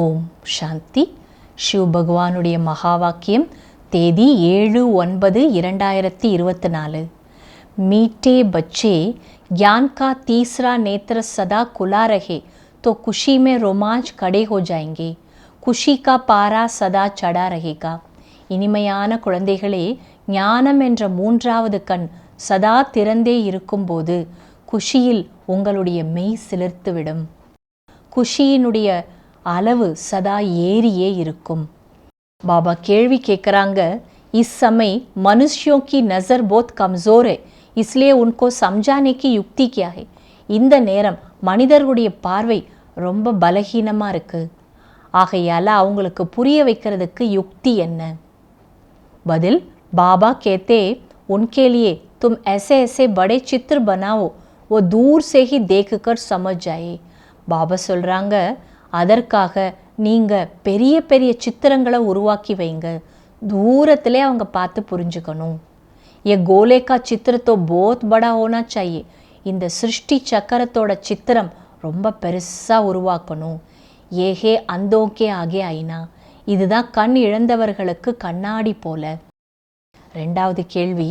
ஓம் சாந்தி. शिव भगवानुடைய महावाक्यम தேதி 7/9/2024। मीठे बच्चे ज्ञान का तीसरा नेत्र सदा खुला रहे तो खुशी में रोमांच खड़े हो जाएंगे, खुशी का पारा सदा चढ़ा रहेगा। இனிமையான குழந்தைகளே, ஞானம் என்ற மூன்றாவது கண் சதா திறந்தே இருக்கும்போது குஷியில் உங்களுடைய மெய் சிலிர்த்துவிடும். குஷியினுடைய அளவு சதா ஏறியே இருக்கும். பாபா கேள்வி கேட்குறாங்க, इस समय मनुष्यों की नज़र बहुत कमज़ोर है, इसलिए उनको समझाने की युक्ति क्या है? இந்த நேரம் மனிதர்களுடைய பார்வை ரொம்ப பலகீனமாக இருக்குது. ஆகையால் அவங்களுக்கு புரிய வைக்கிறதுக்கு யுக்தி என்ன? பதில், बाबा कहते उनके लिए तुम ऐसे ऐसे बड़े चित्र बनाओ वो दूर से ही देखकर समझ जाए। பாபா சொல்கிறாங்க, அதற்காக நீங்கள் பெரிய பெரிய சித்திரங்களை உருவாக்கி வைங்க, தூரத்திலே அவங்க பார்த்து புரிஞ்சுக்கணும். ये गोले का चित्र तो बहुत बड़ा होना चाहिए, இந்த சிருஷ்டி சக்கரத்தோட சித்திரம் ரொம்ப பெருசாக உருவாக்கணும். ஏஹே அந்தோக்கே ஆகே ஐனா, இதுதான் கண் இழந்தவர்களுக்கு கண்ணாடி போல. ரெண்டாவது கேள்வி,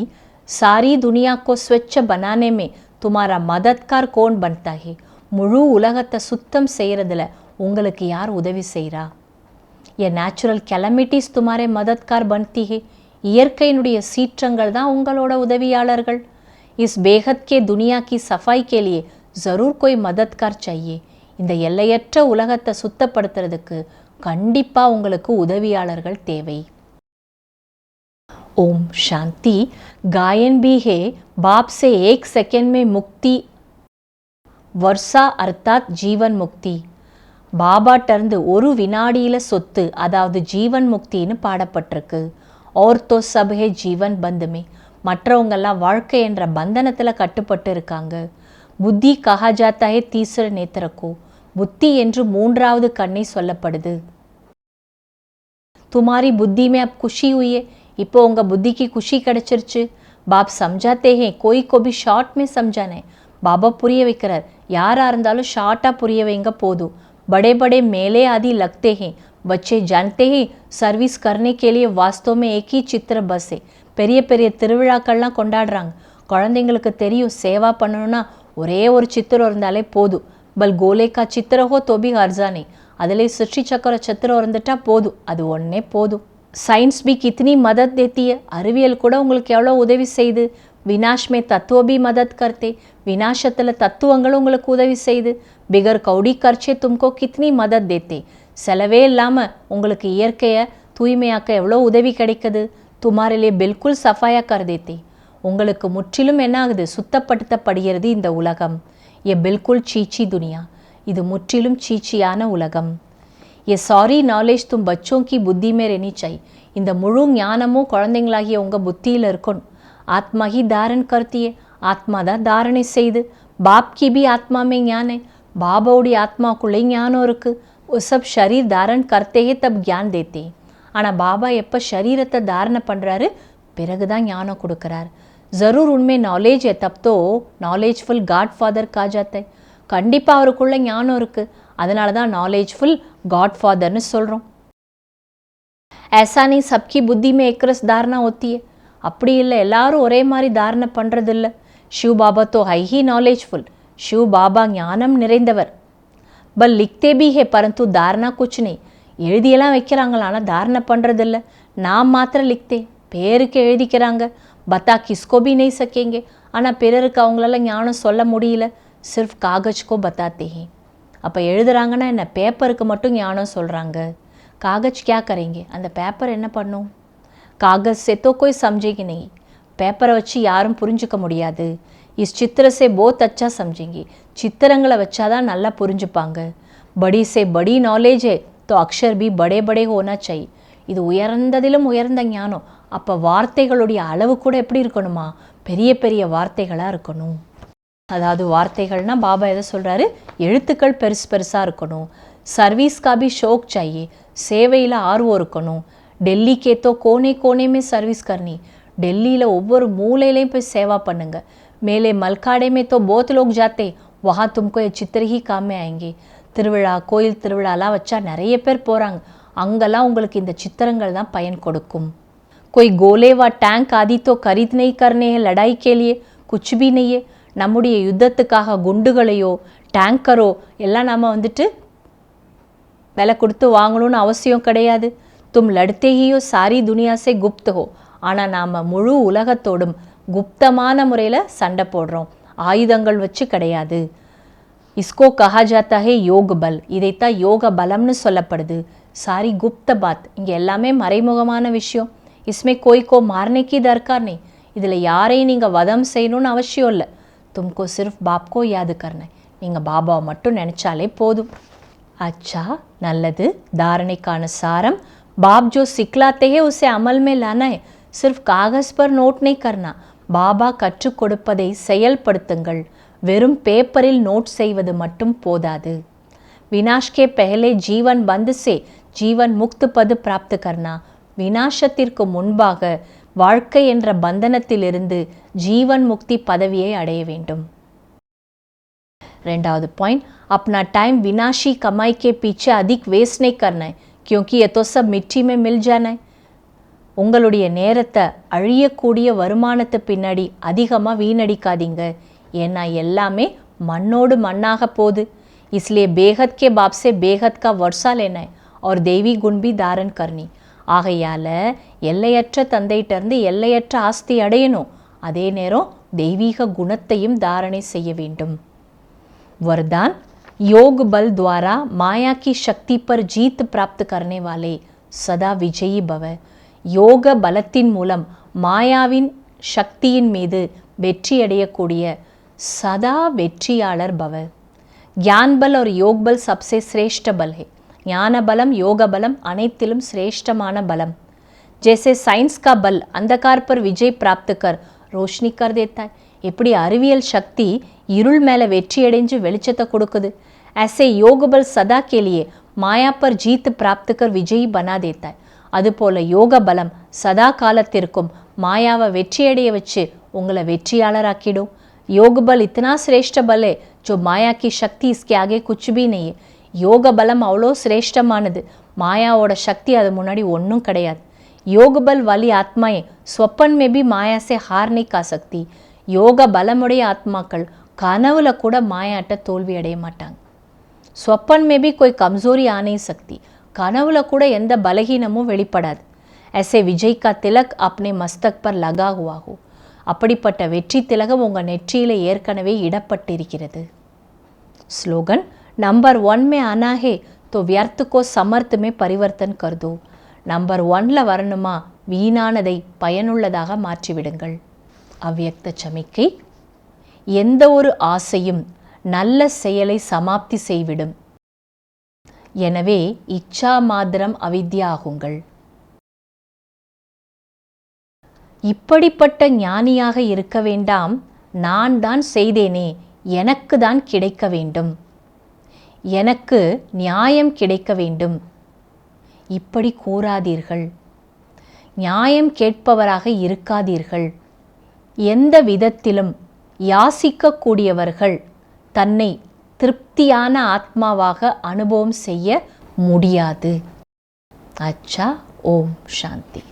सारी दुनिया को स्वच्छ बनाने में तुम्हारा मददगार कौन बनता है? முழு உலகத்தை சுத்தம் செய்கிறதுல உங்களுக்கு யார் உதவி செய்கிறா? ये நேச்சுரல் கெலமிட்டிஸ் तुम्हारे मददगार बनती है, இயற்கையினுடைய சீற்றங்கள் தான் உங்களோட உதவியாளர்கள். इस बेहद के दुनिया की सफाई के लिए ज़रूर कोई मददगार चाहिए. இந்த எல்லையற்ற உலகத்தை சுத்தப்படுத்துறதுக்கு கண்டிப்பாக உங்களுக்கு உதவியாளர்கள் தேவை. ओम शांति. गायन भी है, बाप से 1 सेकंड में मुक्ति वर्षा अर्थात जीवन मुक्ति. பாபாட்டர்ந்து ஒரு வினாடியில் சொத்து, அதாவது ஜீவன் முக்தின்னு பாடப்பட்டிருக்கு. और तो सब है जीवन बंद में, மற்றவங்கெல்லாம் வாழ்க்கை என்ற பந்தனத்தில் கட்டுப்பட்டு இருக்காங்க. புத்தி கஹா ஜாத்தா ஹே தீஸ்ர நேத்திரக்கோ, புத்தி என்று மூன்றாவது கண்ணை சொல்லப்படுது. तुम्हारी बुद्धि में अब खुशी हुई है, இப்போ உங்கள் புத்திக்கு குஷி கிடச்சிருச்சு. பாப் சம்ஜாத்தே ஹே, கோய் கோ பி ஷார்ட் में समझाना. பாபா புரிய வைக்கிறார், யாராக இருந்தாலும் ஷார்ட்டாக புரிய வைங்க போதும். बड़े बड़े मेले आदि लगते हैं, बच्चे जानते हैं सर्विस करने के लिए वास्तव में एक ही चित्र बस है. பெரிய பெரிய திருவிழாக்கள்லாம் கொண்டாடுறாங்க. குழந்தைங்களுக்கு தெரியும் சேவா பண்ணணும்னா ஒரே ஒரு சித்திரம் இருந்தாலே போதும். பல் கோலேக்கா சித்திரம் ஹோ தோபி ஹர்ஜானே, அதிலே சிருஷ்டி சக்கர சித்திரம் இருந்துட்டா போதும், அது ஒன்றே போதும். சயின்ஸ் भी कितनी मदद देती है, அறிவியல் கூட உங்களுக்கு எவ்வளோ உதவி செய்யுது. विनाश में तत्व भी मदद करते, विनाशத்தில் தத்துவங்களும் உங்களுக்கு உதவி செய்யுது. பிகர் கௌடி கர்ச்சே தும்கோ கித்னி மதத் தேத்தே, செலவே இல்லாமல் உங்களுக்கு இயற்கையை தூய்மையாக்க எவ்வளோ உதவி கிடைக்குது. துமாரிலே பில்குல் சஃபாயா கர் தேத்தே, உங்களுக்கு முற்றிலும் என்ன ஆகுது, சுத்தப்படுத்தப்படுகிறது இந்த உலகம். ஏ பில்குல் சீச்சி துனியா, இது முற்றிலும் சீச்சியான உலகம். ये सारी नॉलेज तुम बच्चों की बुद्धि में रहनी चाहिए, இந்த முழு ஞானமும் குழந்தைங்களாகிய உங்கள் புத்தியில் இருக்கணும். आत्मा ही धारण करती है, ஆத்மா தான் தாரணை செய்து. बाप की भी आत्मा में ज्ञान है, பாபாவுடைய ஆத்மாக்குள்ளே ஞானம் இருக்குது. वो सब शरीर धारण करते हैं तब ज्ञान देते हैं. ஆனால் பாபா எப்போ शरीरத்தை தாரணை பண்ணுறாரு, பிறகு தான் ஞானம் கொடுக்குறாரு. ज़रूर उनमें नॉलेज है, तब तो नॉलेजफुल गॉड फादर कहा जाता है. கண்டிப்பாக அவருக்குள்ள ஞானம் இருக்குது, அதனால தான் நாலேஜ்ஃபுல் गॉड फादर्னு சொல்கிறோம். ऐसा नहीं सबकी बुद्धि में एक रस धारणा होती है, அப்படி இல்லை எல்லாரும் ஒரே மாதிரி தாரணை பண்ணுறதில்ல. शिव बाबा तो है ही नॉलेजफुल, शिव बाबा ஞானம் நிறைந்தவர். பல் लिखते भी है परंतु धारणा कुछ नहीं, எழுதியெல்லாம் வைக்கிறாங்களா, ஆனால் தாரணை பண்ணுறதில்ல. நாம் மாத்திரம் लिखते, பேருக்கு எழுதிக்கிறாங்க. பத்தா கிஸ்கோ भी नहीं सकेंगे, ஆனால் பிறருக்கு அவங்களால ஞானம் சொல்ல முடியல. सिर्फ कागज को बताते हैं. அப்போ எழுதுறாங்கன்னா என்ன, பேப்பருக்கு மட்டும் ஞானம் சொல்கிறாங்க. காகஜ் क्या करेंगे, அந்த பேப்பர் என்ன பண்ணும்? कागज से तो कोई समझेगी नहीं, பேப்பரை வச்சு யாரும் புரிஞ்சுக்க முடியாது. इस चित्र से बहुत अच्छा समझेंगे, சித்திரங்களை வச்சாதான் நல்லா புரிஞ்சுப்பாங்க. बड़ी से बड़ी नॉलेज है तो अक्षर भी बड़े बड़े होना चाहिए, இது உயர்ந்ததிலும் உயர்ந்த ஞானம். அப்போ வார்த்தைகளுடைய அளவு கூட எப்படி இருக்கணுமா, பெரிய பெரிய வார்த்தைகளாக இருக்கணும். அதாவது வார்த்தைகள்னால் பாபா எதை சொல்கிறாரு, எழுத்துக்கள் பெருசு பெருசாக இருக்கணும். சர்வீஸ் கா பி ஷோக் சாயே, சேவையில் ஆர்வம் இருக்கணும். டெல்லி கேத்தோ கோனே கோனேமே சர்வீஸ் கர்னி, டெல்லியில் ஒவ்வொரு மூலையிலையும் போய் சேவா பண்ணுங்க. மேலே மல்காடே மே தோ बहुत लोग जाते, वहाँ तुमको ये चित्र ही काम में आएंगे. திருவிழா, கோயில் திருவிழாலாம் வச்சா நிறைய பேர் போகிறாங்க. அங்கெல்லாம் உங்களுக்கு இந்த சித்திரங்கள் தான் பயன் கொடுக்கும். कोई गोले व टैंक आदि तो खरीद नहीं करने हैं लड़ाई के लिए, कुछ भी नहीं है. நம்முடைய யுத்தத்துக்காக குண்டுகளையோ டேங்கரோ எல்லாம் நம்ம வந்துட்டு விலை கொடுத்து வாங்கணும்னு அவசியம் கிடையாது. தும் லடுத்தே ஹியோ சாரி துனியா சே குப்த் ஹோ. ஆனால் நாம் முழு உலகத்தோடும் குப்தமான முறையில் சண்டை போடுறோம், ஆயுதங்கள் வச்சு கிடையாது. इसको कहा जाता है योग बल. இதைத்தான் யோக பலம்னு சொல்லப்படுது. சாரி குப்த பாத், இங்கே எல்லாமே மறைமுகமான விஷயம். इसमें कोई को मारने की दरकार नहीं. இதில் யாரையும் நீங்கள் வதம் செய்யணும்னு அவசியம் இல்லை. तुमको सिर्फ बाप को याद करना है. நீங்கள் பாபாவை மட்டும் நினச்சாலே போதும். अच्छा, நல்லது. தாரணைக்கான சாரம், बाप जो सिखलाते हैं उसे अमल में लाना है, सिर्फ कागज़ पर नोट नहीं करना. பாபா கற்றுக் கொடுப்பதை செயல்படுத்துங்கள், வெறும் பேப்பரில் நோட் செய்வது மட்டும் போதாது. विनाश के पहले जीवन बंद से जीवन मुक्त पद प्राप्त करना. விநாசத்திற்கு முன்பாக வாழ்க்கை என்ற பந்தனத்திலிருந்து ஜீவன் முக்தி பதவியை அடைய வேண்டும். ரெண்டாவது பாயிண்ட், अपना टाइम विनाशी कमाई के पीछे अधिक वेस्ट नहीं करना है, क्योंकि ये तो सब मिट्टी में मिल जाना है. உங்களுடைய நேரத்தை அழியக்கூடிய வருமானத்து பின்னாடி அதிகமாக வீணடிக்காதீங்க, ஏன்னா எல்லாமே மண்ணோடு மண்ணாக போகுது. इसलिए बेहद के बाप से बेहद का वर्षा लेना है और देवी गुण भी धारण करनी. ஆகையால் எல்லையற்ற தந்தையிட்டருந்து எல்லையற்ற ஆஸ்தி அடையணும், அதே நேரம் தெய்வீக குணத்தையும் தாரணை செய்ய வேண்டும். वरदान, योग बल द्वारा माया की शक्ति पर जीत प्राप्त करने वाले सदा विजयी भव. யோக பலத்தின் மூலம் மாயாவின் சக்தியின் மீது வெற்றி அடையக்கூடிய சதா வெற்றியாளர் பவ. ज्ञान बल और योग बल सबसे श्रेष्ठ बल है. ஞான பலம் யோக பலம் அனைத்திலும் சிரேஷ்டமான பலம். जैसे साइंस का बल अंधकार पर विजय प्राप्त कर रोशनी कर देता है. எப்படி அறிவியல் சக்தி இருள் மேலே வெற்றி அடைஞ்சு வெளிச்சத்தை கொடுக்குது, ऐसे योग बल सदा के लिए माया पर जीत प्राप्त कर विजयी बना देता है. அதுபோல யோக பலம் சதா காலத்திற்கும் மாயாவை வெற்றி அடைய வச்சு உங்களை வெற்றியாளராக்கிடும். योग बल इतना श्रेष्ठ बल है जो माया की शक्ति इसके आगे कुछ भी नहीं है. யோக பலம் அவ்வளோ சிரேஷ்டமானது, மாயாவோட சக்தி அது முன்னாடி ஒன்றும் கிடையாது. योग बल वाली आत्माएं स्वप्न में भी माया से हार नहीं खा सकती. யோக பலமுடைய ஆத்மாக்கள் கனவுல கூட மாயாட்ட தோல்வி அடைய மாட்டாங்க. स्वप्न में भी कोई कमजोरी आ नहीं सकती. கனவுல கூட எந்த பலகீனமும் வெளிப்படாது. ऐसे विजय का तिलक अपने मस्तक पर लगा हुआ हो. அப்படிப்பட்ட வெற்றி திலகம் உங்கள் நெற்றியில் ஏற்கனவே இடப்பட்டிருக்கிறது. ஸ்லோகன், नंबर 1 में आना है तो व्यर्थ को समर्थ में परिवर्तन कर दो. नंबर 1ல வரணுமா, வீணானதை பயனுள்ளதாக மாற்றிவிடுங்கள். அவ்யக்த சமிக்கை, எந்த ஒரு ஆசையும் நல்ல செயலை சமாப்தி செய்விடும். எனவே இச்சா மாத்திரம் அவித்யா ஆகுங்கள். இப்படிப்பட்ட ஞானியாக இருக்க வேண்டாம், நான் தான் செய்தேனே எனக்கு தான் கிடைக்க வேண்டும், எனக்கு நியாயம் கிடைக்க வேண்டும், இப்படி கூறாதீர்கள். நியாயம் கேட்பவராக இருக்காதீர்கள். எந்த விதத்திலும் யாசிக்கக்கூடியவர்கள் தன்னை திருப்தியான ஆத்மாவாக அனுபவம் செய்ய முடியாது. அச்சா, ஓம் சாந்தி.